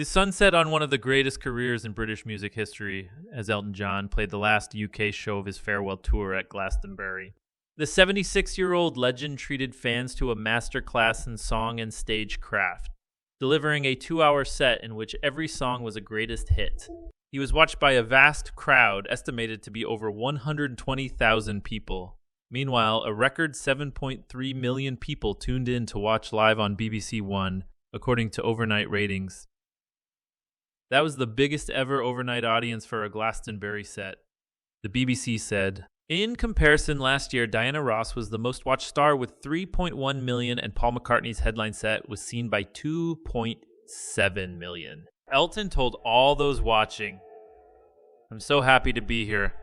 The sun set on one of the greatest careers in British music history as Elton John played the last UK show of his farewell tour at Glastonbury. The 76-year-old legend treated fans to a masterclass in song and stage craft, delivering a 2-hour set in which every song was a greatest hit. He was watched by a vast crowd estimated to be over 120,000 people. Meanwhile, a record 7.3 million people tuned in to watch live on BBC One, according to overnight ratings. That was the biggest ever overnight audience for a Glastonbury set. The BBC said, in comparison, last year, Diana Ross was the most watched star with 3.1 million, and Paul McCartney's headline set was seen by 2.7 million. Elton told all those watching, I'm so happy to be here.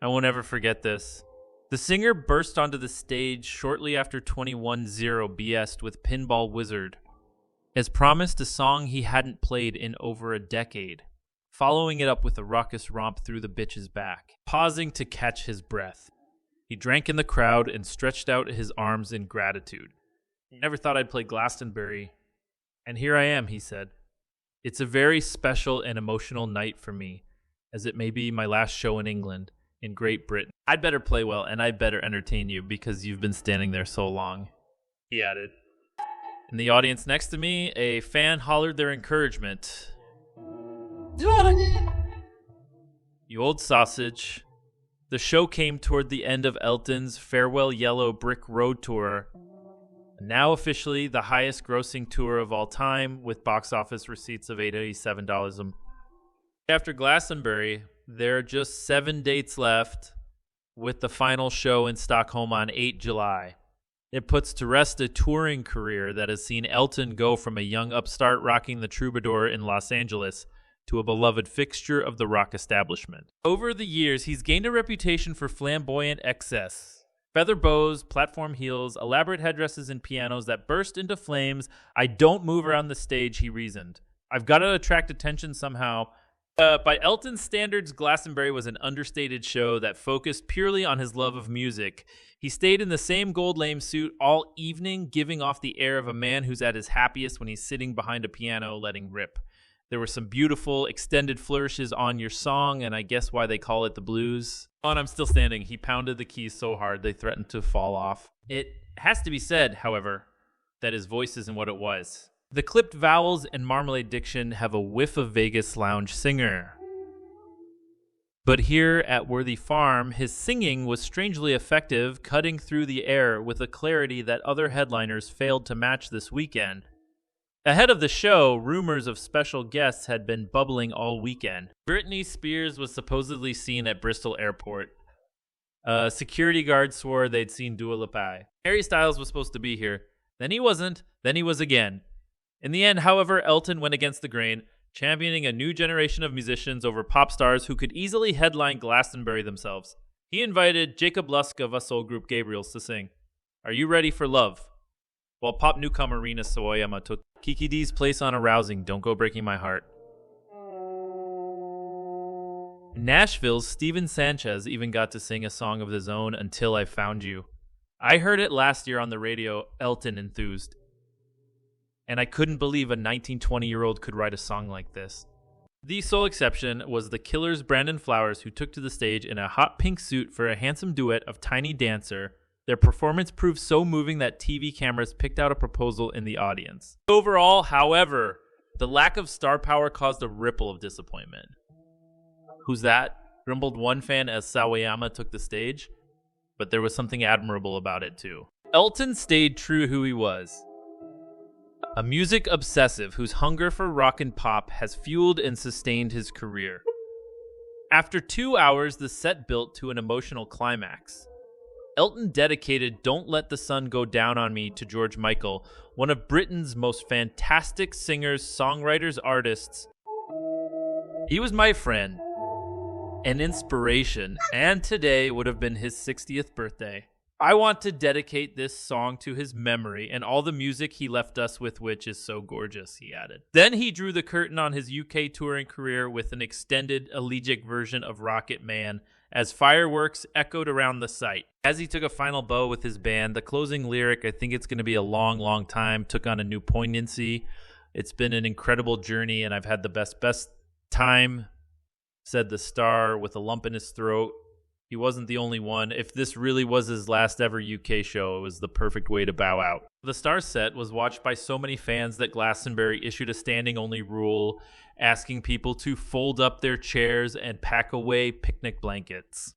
I won't ever forget this. The singer burst onto the stage shortly after 21-0 BS'd with Pinball Wizard. As promised, a song he hadn't played in over a decade, following it up with a raucous romp through the bitch's back. Pausing to catch his breath, he drank in the crowd and stretched out his arms in gratitude. Never thought I'd play Glastonbury, and here I am, he said. It's a very special and emotional night for me, as it may be my last show in England, in Great Britain. I'd better play well, and I'd better entertain you because you've been standing there so long, he added. In the audience next to me, a fan hollered their encouragement. You old sausage. The show came toward the end of Elton's Farewell Yellow Brick Road tour, now officially the highest grossing tour of all time, with box office receipts of $87. After Glastonbury, there are just 7 dates left, with the final show in Stockholm on 8 July. It puts to rest a touring career that has seen Elton go from a young upstart rocking the Troubadour in Los Angeles to a beloved fixture of the rock establishment. Over the years, he's gained a reputation for flamboyant excess. Feather bows, platform heels, elaborate headdresses and pianos that burst into flames. I don't move around the stage, he reasoned. I've got to attract attention somehow. By Elton's standards, Glastonbury was an understated show that focused purely on his love of music. He stayed in the same gold lame suit all evening, giving off the air of a man who's at his happiest when he's sitting behind a piano letting rip. There were some beautiful extended flourishes on your song, and I guess why they call it the blues. Oh, and I'm still standing. He pounded the keys so hard they threatened to fall off. It has to be said, however, that his voice isn't what it was. The clipped vowels and marmalade diction have a whiff of Vegas lounge singer. But here at Worthy Farm, his singing was strangely effective, cutting through the air with a clarity that other headliners failed to match this weekend. Ahead of the show, rumors of special guests had been bubbling all weekend. Britney Spears was supposedly seen at Bristol Airport. Security guards swore they'd seen Dua Lipa. Harry Styles was supposed to be here. Then he wasn't. Then he was again. In the end, however, Elton went against the grain, championing a new generation of musicians over pop stars who could easily headline Glastonbury themselves. He invited Jacob Lusk of soul group Gabriels to sing Are You Ready for Love? While pop newcomer Rina Sawayama took Kiki D's place on Arousing Don't Go Breaking My Heart. Nashville's Steven Sanchez even got to sing a song of his own, Until I Found You. I heard it last year on the radio, Elton enthused. And I couldn't believe a 19-20-year-old could write a song like this. The sole exception was the Killers' Brandon Flowers, who took to the stage in a hot pink suit for a handsome duet of Tiny Dancer. Their performance proved so moving that TV cameras picked out a proposal in the audience. Overall, however, the lack of star power caused a ripple of disappointment. Who's that? Grumbled one fan as Sawayama took the stage. But there was something admirable about it too. Elton stayed true who he was. A music obsessive whose hunger for rock and pop has fueled and sustained his career. After 2 hours, the set built to an emotional climax. Elton dedicated Don't Let the Sun Go Down on Me to George Michael, one of Britain's most fantastic singers, songwriters, artists. He was my friend, an inspiration, and today would have been his 60th birthday. I want to dedicate this song to his memory and all the music he left us with, which is so gorgeous, he added. Then he drew the curtain on his UK touring career with an extended elegiac version of Rocket Man as fireworks echoed around the site. As he took a final bow with his band, the closing lyric, I think it's going to be a long, long time, took on a new poignancy. It's been an incredible journey, and I've had the best time, said the star with a lump in his throat. He wasn't the only one. If this really was his last ever UK show, it was the perfect way to bow out. The star set was watched by so many fans that Glastonbury issued a standing-only rule asking people to fold up their chairs and pack away picnic blankets.